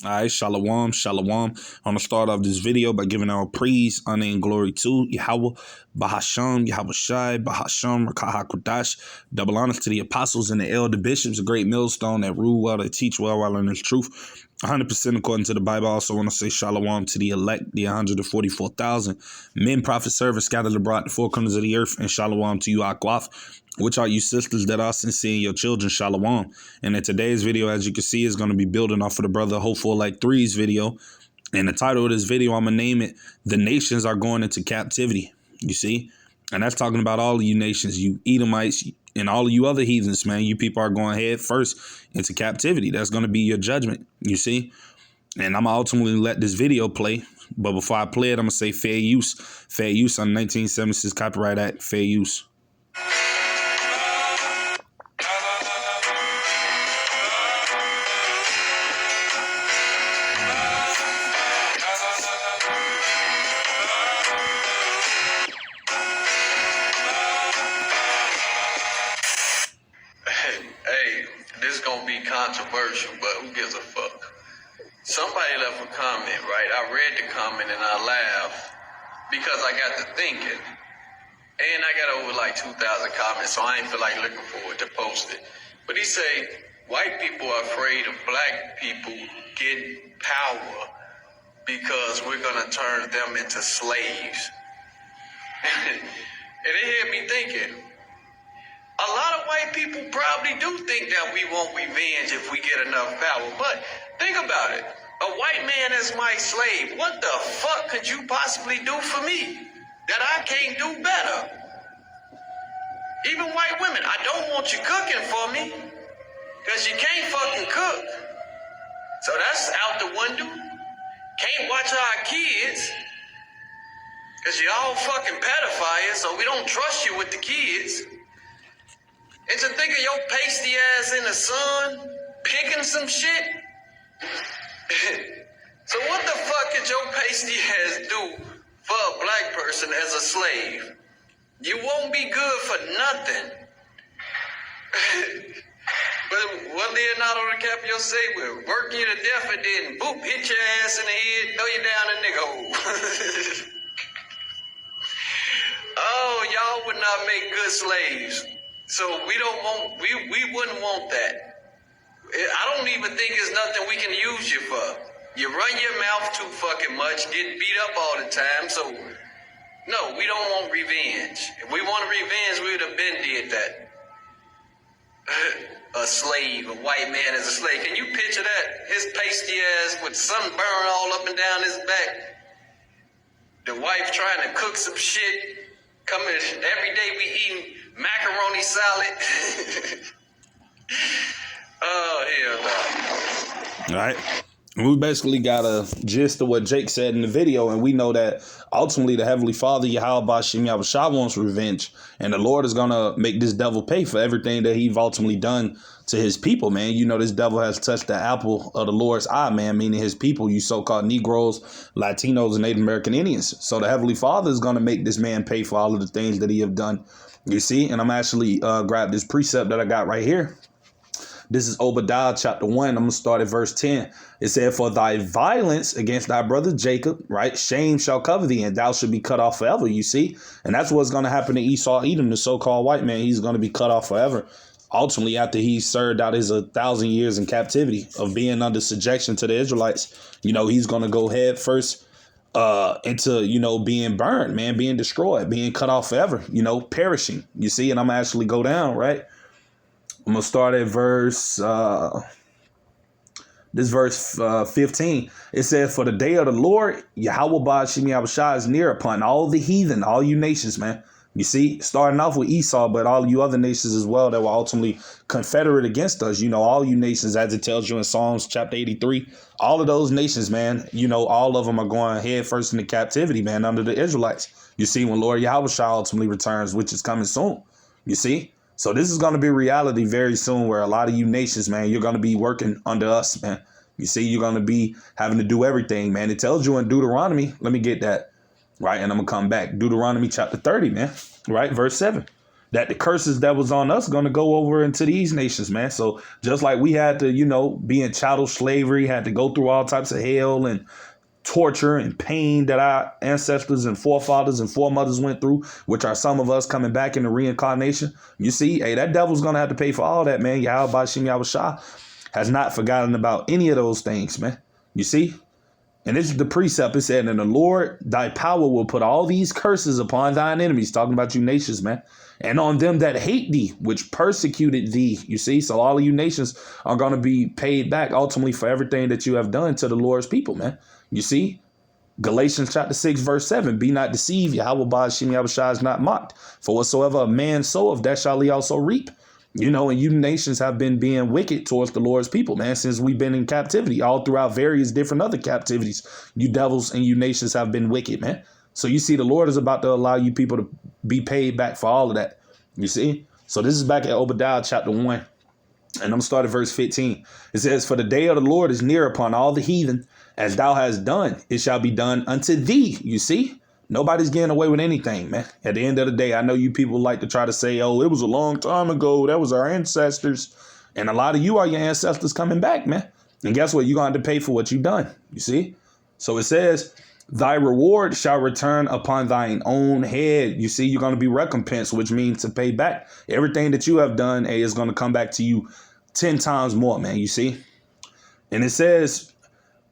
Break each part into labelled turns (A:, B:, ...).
A: All right, shalom, shalom. I'm going to start off this video by giving our praise, honor, and glory to Yahweh, Bahasham, Yahweh Shai, Bahasham, Rakah HaKodash. Double honors to the apostles and the elder bishops, a great millstone that rule well, that teach well while learning truth. 100% according to the Bible. I also want to say shalom to the elect, the 144,000 men, prophets, servants scattered abroad the four corners of the earth, and shalom to you, Akwaf, which are you sisters that are sincere, your children, shalom. And in today's video, as you can see, is going to be building off of the Brother Hopeful Like Three's video. And the title of this video, I'm going to name it, The Nations Are Going Into Captivity. You see? And that's talking about all of you nations, you Edomites, and all of you other heathens, man. You people are going head first into captivity. That's going to be your judgment, you see? And I'm going to ultimately let this video play. But before I play it, I'm going to say fair use. Fair use on the 1976 Copyright Act, fair use.
B: This gonna be controversial, but who gives a fuck? Somebody left a comment, right? I read the comment and I laughed because I got to thinking. And I got over like 2,000 comments, so I ain't feel like looking forward to post it. But he say, white people are afraid of black people getting power because we're gonna turn them into slaves. And it had me thinking, a lot of white people probably do think that we want revenge if we get enough power. But think about it. A white man is my slave. What the fuck could you possibly do for me that I can't do better? Even white women, I don't want you cooking for me because you can't fucking cook. So that's out the window. Can't watch our kids because y'all fucking pedophiles, so we don't trust you with the kids. And to think of your pasty ass in the sun, picking some shit. So what the fuck could your pasty ass do for a black person as a slave? You won't be good for nothing. But what Leonardo DiCaprio say, we'll work you to death and then boop, hit your ass in the head, throw you down a nigga hole. Oh, y'all would not make good slaves. So we wouldn't want that. I don't even think it's nothing we can use you for. You run your mouth too fucking much, get beat up all the time, so no, we don't want revenge. If we wanted revenge, we would have been did that. A slave, a white man as a slave. Can you picture that? His pasty ass with sunburn all up and down his back. The wife trying to cook some shit. Coming every day we eating macaroni salad. Oh, hell no.
A: All right. We basically got a gist of what Jake said in the video, and we know that ultimately the Heavenly Father, Yahweh Bashim Yahushua, wants revenge, and the Lord is going to make this devil pay for everything that he's ultimately done to his people, man. You know, this devil has touched the apple of the Lord's eye, man, meaning his people, you so-called Negroes, Latinos, and Native American Indians. So the Heavenly Father is going to make this man pay for all of the things that he have done, you see. And I'm actually grab this precept that I got right here. This is Obadiah chapter 1. I'm going to start at verse 10. It said, for thy violence against thy brother Jacob, right? Shame shall cover thee, and thou shalt be cut off forever, you see? And that's what's going to happen to Esau Edom, the so-called white man. He's going to be cut off forever. Ultimately, after he served out his 1,000 years in captivity of being under subjection to the Israelites, you know, he's going to go head first into, you know, being burned, man, being destroyed, being cut off forever, you know, perishing, you see? And I'm going to actually go down, right? I'm going to start at verse 15. It says, for the day of the Lord, Yahweh Ba'ashim Yahushua is near upon all the heathen, all you nations, man. You see, starting off with Esau, but all you other nations as well that were ultimately confederate against us. You know, all you nations, as it tells you in Psalms chapter 83, all of those nations, man, you know, all of them are going head first into captivity, man, under the Israelites. You see, when Lord Yahushua ultimately returns, which is coming soon, you see. So this is going to be reality very soon, where a lot of you nations, man, you're going to be working under us, man. You see, you're going to be having to do everything, man. It tells you in Deuteronomy. Let me get that right. And I'm going to come back. Deuteronomy chapter 30, man. Right. Verse 7. that the curses that was on us going to go over into these nations, man. So just like we had to, be in chattel slavery, had to go through all types of hell and torture and pain that our ancestors and forefathers and foremothers went through, which are some of us coming back in the reincarnation. You see, hey, that devil's going to have to pay for all that, man. Yahweh Bashim Yahushua has not forgotten about any of those things, man. You see? And this is the precept. It said, and the Lord, thy power will put all these curses upon thine enemies, talking about you nations, man, and on them that hate thee, which persecuted thee. You see, so all of you nations are going to be paid back ultimately for everything that you have done to the Lord's people, man. You see, Galatians chapter 6, verse 7, be not deceived. Yahweh Ba'ashim Yahushua is not mocked. For whatsoever a man soweth, that shall he also reap. And you nations have been being wicked towards the Lord's people, man, since we've been in captivity, all throughout various different other captivities. You devils and you nations have been wicked, man. So you see, the Lord is about to allow you people to be paid back for all of that. You see? So this is back at Obadiah chapter 1. And I'm going to start at verse 15. It says, for the day of the Lord is near upon all the heathen. As thou hast done, it shall be done unto thee. You see? Nobody's getting away with anything, man. At the end of the day, I know you people like to try to say, oh, it was a long time ago. That was our ancestors. And a lot of you are your ancestors coming back, man. And guess what? You're going to have to pay for what you've done. You see? So it says, thy reward shall return upon thine own head. You see, you're going to be recompensed, which means to pay back. Everything that you have done, is going to come back to you 10 times more, man. You see? And it says,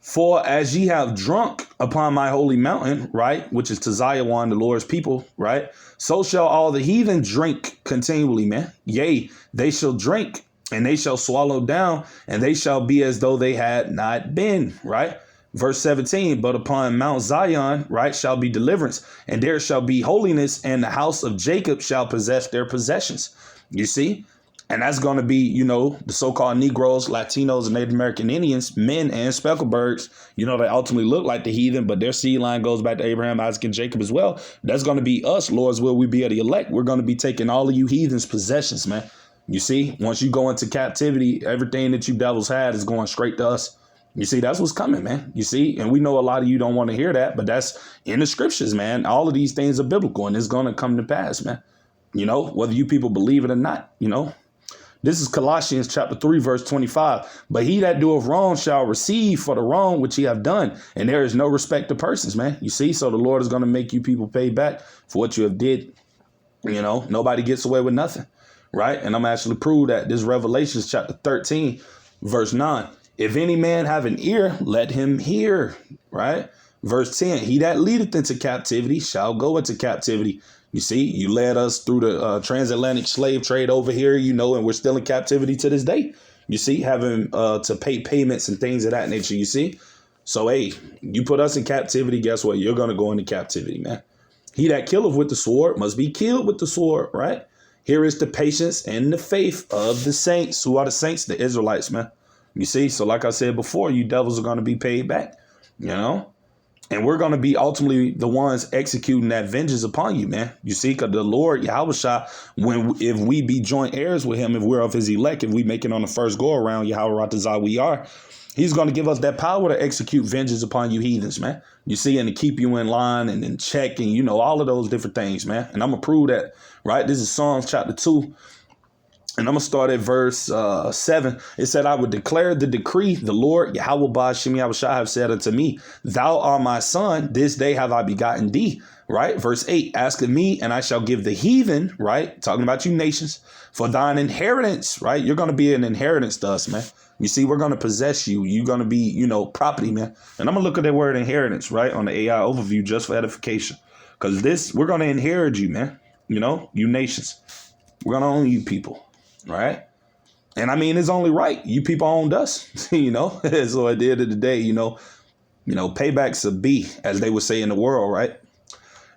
A: for as ye have drunk upon my holy mountain, right, which is to Zion, the Lord's people, right, so shall all the heathen drink continually, man. Yea, they shall drink and they shall swallow down and they shall be as though they had not been, right? Verse 17, but upon Mount Zion, right, shall be deliverance and there shall be holiness and the house of Jacob shall possess their possessions. You see? And that's going to be, the so-called Negroes, Latinos, and Native American Indians, men and Specklebirds, they ultimately look like the heathen, but their seed line goes back to Abraham, Isaac, and Jacob as well. That's going to be us, Lord's will we be at the elect. We're going to be taking all of you heathens' possessions, man. You see, once you go into captivity, everything that you devils had is going straight to us. You see, that's what's coming, man. You see, and we know a lot of you don't want to hear that, but that's in the scriptures, man. All of these things are biblical, and it's going to come to pass, man. Whether you people believe it or not, This is Colossians chapter 3, verse 25. But he that doeth wrong shall receive for the wrong which he have done. And there is no respect to persons, man. You see, so the Lord is going to make you people pay back for what you have did. Nobody gets away with nothing, right? And I'm actually prove that. This Revelations chapter 13, verse 9. If any man have an ear, let him hear, right? Verse 10, he that leadeth into captivity shall go into captivity. You see, you led us through the transatlantic slave trade over here, and we're still in captivity to this day. You see, having to pay payments and things of that nature, you see. So, hey, you put us in captivity, guess what? You're going to go into captivity, man. He that killeth with the sword must be killed with the sword, right? Here is the patience and the faith of the saints. Who are the saints? The Israelites, man. You see, so like I said before, you devils are going to be paid back, And we're going to be ultimately the ones executing that vengeance upon you, man. You see, because the Lord, Yahushua, if we be joint heirs with him, if we're of his elect, if we make it on the first go around, Yahweh Ratazah we are, he's going to give us that power to execute vengeance upon you heathens, man. You see, and to keep you in line and in check and, all of those different things, man. And I'm going to prove that, right? This is Psalms chapter 2. And I'm going to start at verse 7. It said, I would declare the decree, the Lord, Yahweh Ba'ashim Yahushua have said unto me, thou art my son, this day have I begotten thee. Right? Verse 8, ask of me, and I shall give the heathen, right? Talking about you nations, for thine inheritance, right? You're going to be an inheritance to us, man. You see, we're going to possess you. You're going to be, property, man. And I'm going to look at that word inheritance, right, on the AI overview just for edification. Because we're going to inherit you, man. You nations. We're going to own you people. Right. And I mean, it's only right. You people owned us, So at the end of the day, payback's a B, as they would say in the world. Right.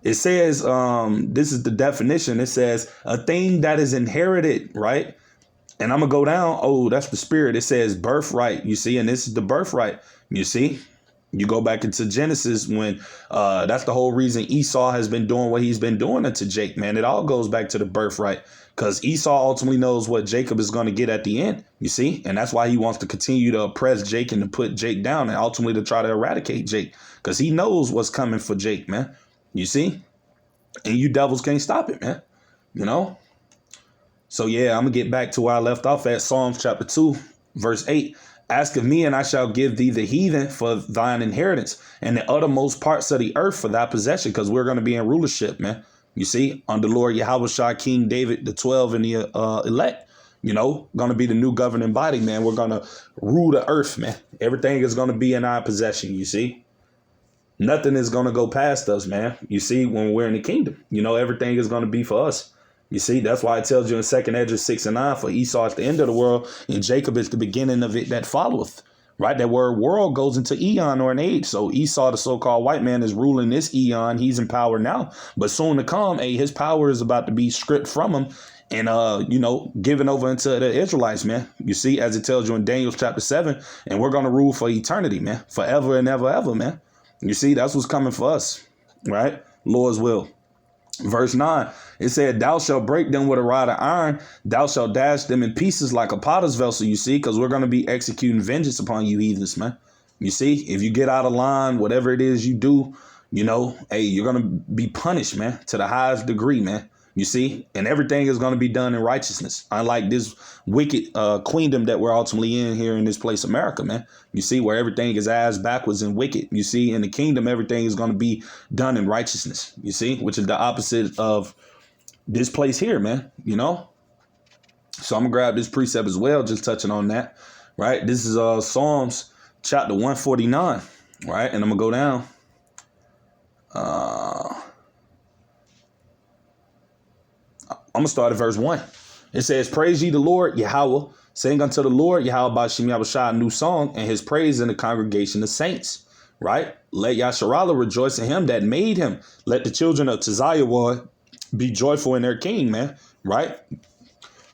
A: It says this is the definition. It says a thing that is inherited. Right. And I'm going to go down. Oh, that's the spirit. It says birthright. You see, and this is the birthright. You see, you go back into Genesis when that's the whole reason Esau has been doing what he's been doing unto Jake, man. It all goes back to the birthright. Because Esau ultimately knows what Jacob is going to get at the end, you see? And that's why he wants to continue to oppress Jake and to put Jake down and ultimately to try to eradicate Jake. Because he knows what's coming for Jake, man. You see? And you devils can't stop it, man. So yeah, I'm gonna get back to where I left off at Psalms chapter 2, verse 8. Ask of me, and I shall give thee the heathen for thine inheritance, and the uttermost parts of the earth for thy possession, because we're gonna be in rulership, man. You see, under Lord Yahweh Shah, King David, the 12 and the elect, gonna be the new governing body, man. We're gonna rule the earth, man. Everything is gonna be in our possession, you see. Nothing is gonna go past us, man. You see, when we're in the kingdom, everything is gonna be for us. You see, that's why it tells you in 2nd Esdras 6 and 9, for Esau is the end of the world, and Jacob is the beginning of it that followeth. Right? That word world goes into eon or an age. So Esau, the so-called white man, is ruling this eon. He's in power now. But soon to come, his power is about to be stripped from him and, given over into the Israelites, man. You see, as it tells you in Daniel chapter 7, and we're going to rule for eternity, man. Forever and ever, ever, man. You see, that's what's coming for us, right? Lord's will. Verse 9, it said, thou shalt break them with a rod of iron. Thou shalt dash them in pieces like a potter's vessel, you see, because we're going to be executing vengeance upon you heathens, man. You see, if you get out of line, whatever it is you do, you're going to be punished, man, to the highest degree, man. You see, and everything is going to be done in righteousness. Unlike this wicked queendom that we're ultimately in here in this place, America, man. You see, where everything is ass backwards and wicked. You see, in the kingdom, everything is going to be done in righteousness, you see, which is the opposite of this place here, man, So I'm going to grab this precept as well, just touching on that, right? This is Psalms chapter 149, right? And I'm going to go down. I'm going to start at verse 1. It says, praise ye the Lord, Yahweh. Sing unto the Lord, Yahweh Bashim Yahushua, a new song, and his praise in the congregation of saints. Right? Let Yasharallah rejoice in him that made him. Let the children of Tizayawah be joyful in their king, man. Right?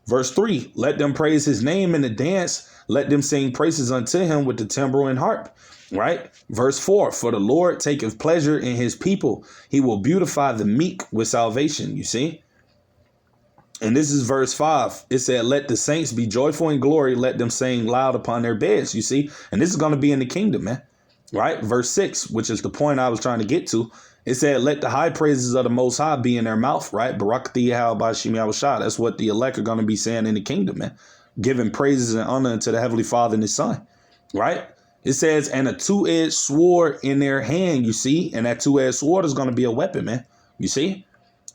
A: Verse 3, let them praise his name in the dance. Let them sing praises unto him with the timbrel and harp. Right? Verse 4, for the Lord taketh pleasure in his people. He will beautify the meek with salvation. You see? And this is verse 5. It said, let the saints be joyful in glory. Let them sing loud upon their beds. You see? And this is going to be in the kingdom, man. Right? Verse 6, which is the point I was trying to get to. It said, let the high praises of the Most High be in their mouth. Right? Barakati Bashim Yahushua. That's what the elect are going to be saying in the kingdom, man. Giving praises and honor to the Heavenly Father and his Son. Right? It says, and a two-edged sword in their hand, you see? And that two-edged sword is going to be a weapon, man. You see?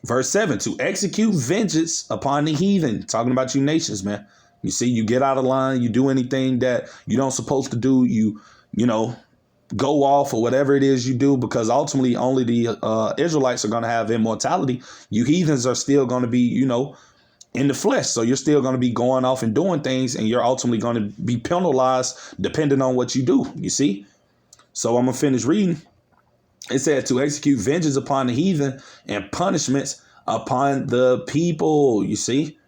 A: Verse 7, to execute vengeance upon the heathen. Talking about you nations, man. You see, you get out of line, you do anything that you don't supposed to do, you go off or whatever it is you do, because ultimately only the Israelites are going to have immortality. You heathens are still going to be, in the flesh. So you're still going to be going off and doing things, and you're ultimately going to be penalized depending on what you do. You see? So I'm going to finish reading. It said to execute vengeance upon the heathen and punishments upon the people. You see?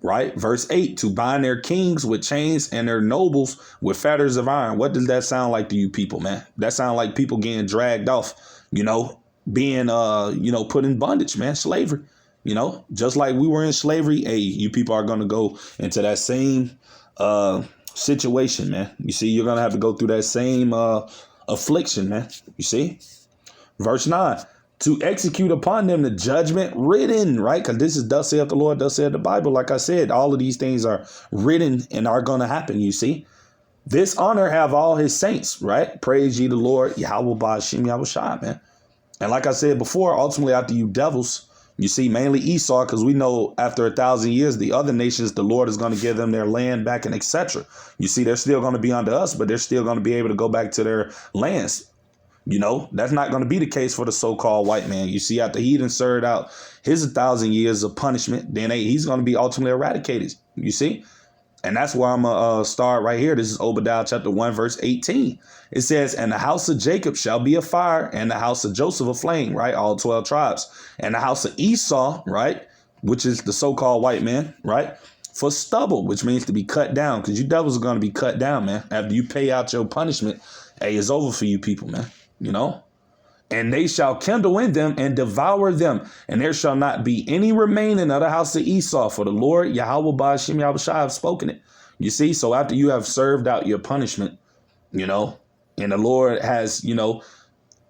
A: Right? Verse 8, to bind their kings with chains and their nobles with fetters of iron. What does that sound like to you people, man? That sound like people getting dragged off, being, put in bondage, man, slavery. Just like we were in slavery, you people are going to go into that same situation, man. You see, you're going to have to go through that same affliction, man. You see? Verse 9, to execute upon them the judgment written, right? Because this is thus saith the Lord, thus saith the Bible. Like I said, all of these things are written and are going to happen, you see. This honor have all his saints, right? Praise ye the Lord, Yahweh Bashim Yahushua, man. And like I said before, ultimately after you devils, you see, mainly Esau, because we know after 1,000 years, the other nations, the Lord is going to give them their land back and etc. You see, they're still going to be under us, but they're still going to be able to go back to their lands. That's not going to be the case for the so-called white man. You see, after he done served out his 1,000 years of punishment, then he's going to be ultimately eradicated. You see? And that's where I'm going to start right here. This is Obadiah chapter 1, verse 18. It says, and the house of Jacob shall be a fire, and the house of Joseph a flame, right? All 12 tribes. And the house of Esau, right? Which is the so-called white man, right? For stubble, which means to be cut down, because you devils are going to be cut down, man. After you pay out your punishment, it's over for you people, man. And they shall kindle in them and devour them. And there shall not be any remaining of the house of Esau, for the Lord Yahweh Bashim Yahushua have spoken it. You see, so after you have served out your punishment, and the Lord has,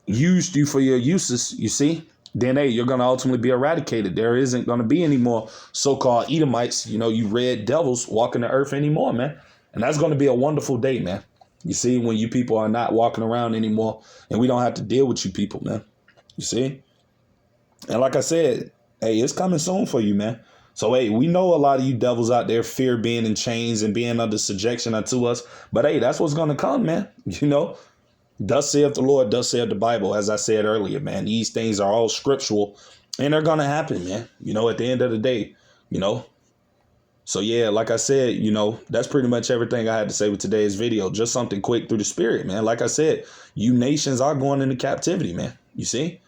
A: used you for your uses, you see, then hey, you're going to ultimately be eradicated. There isn't going to be any more so-called Edomites, you red devils walking the earth anymore, man. And that's going to be a wonderful day, man. You see, when you people are not walking around anymore and we don't have to deal with you people, man. You see? And like I said, hey, it's coming soon for you, man. So, hey, we know a lot of you devils out there fear being in chains and being under subjection unto us. But, hey, that's what's going to come, man. Thus saith the Lord, thus saith the Bible, as I said earlier, man. These things are all scriptural and they're going to happen, man. At the end of the day, So, yeah, like I said, that's pretty much everything I had to say with today's video. Just something quick through the spirit, man. Like I said, you nations are going into captivity, man. You see?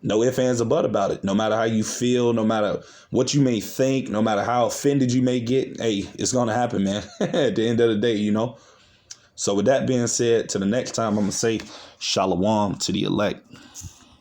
A: No ifs, ands, or buts about it. No matter how you feel, no matter what you may think, no matter how offended you may get, hey, it's going to happen, man. At the end of the day, So with that being said, to the next time, I'm going to say shalom to the elect.